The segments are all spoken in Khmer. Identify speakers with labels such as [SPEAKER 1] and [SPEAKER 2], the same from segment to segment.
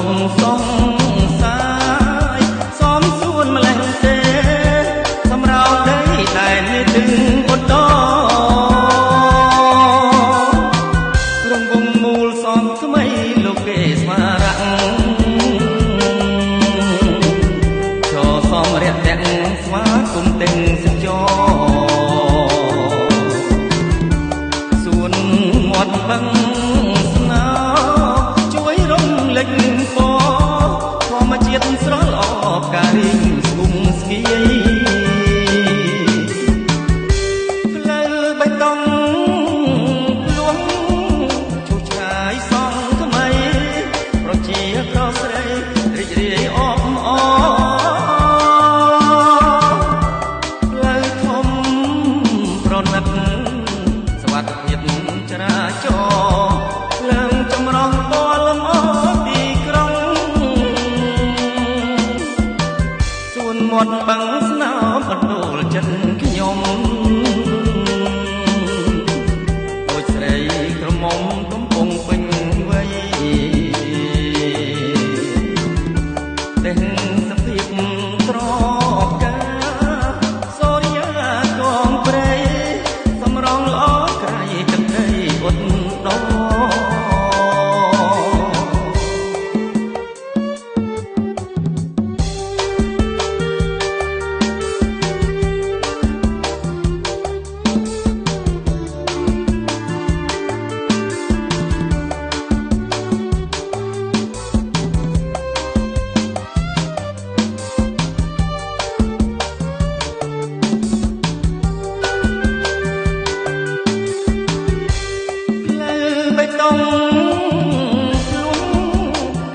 [SPEAKER 1] ងសង្សារសំសួនម្លេះទេសម្រាប់ដីតែនេះถึงបន្តរងវងមូលសំថ្មីលោកគេស្វារៈចោសំរះទាំងស្វាគុំទាំងសញ្ចោសួនមាត់បឹងស្នោជួយរំលេចពណ៌ធម្មជាតិស្រស់ល្អផ្ការីងស្គុំស្គាយផ្លូវបៃតងលួងឈូសឆាយសង់ថ្មីប្រជាប្រុសស្រីរីករាយអបអផ្លូវធំប្រណិតសុវត្ថិភាពចរាចរណ៍លើងចម្រោះពណ៌លម្អទីក្រុងសួនមាត់បឹងស្នោបណ្ដូលចិត្តខ្ញុំដូចស្រីក្រមុំកំពុងពេញវ័យទាំងសភាពត្រកាសូរិយាកងព្រៃសម្រងល្អក្រៃទឹកដីឧត្តរ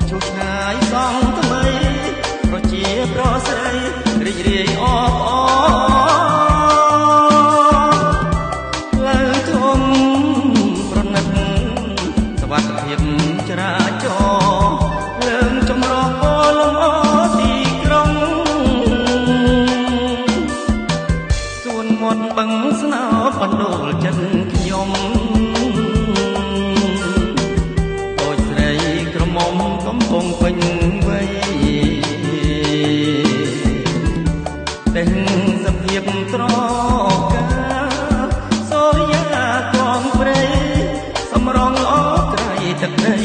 [SPEAKER 1] ឈូសឆាយសង់ថ្មីប្រជាប្រុសស្រីរីករាយអបអផ្លូវធំប្រណិតសុវត្ថិភាពចរាចរណ៍លើងចម្រោះពណ៌លម្អទីក្រុងសួនមាត់បឹងស្នោបណ្ដូលចិត្តខ្ញុំក្រមុំកំពុងពេញវ័យទាំងសភាពត្រកាសូរិយាកងព្រៃសម្រងល្អក្រៃទឹកដី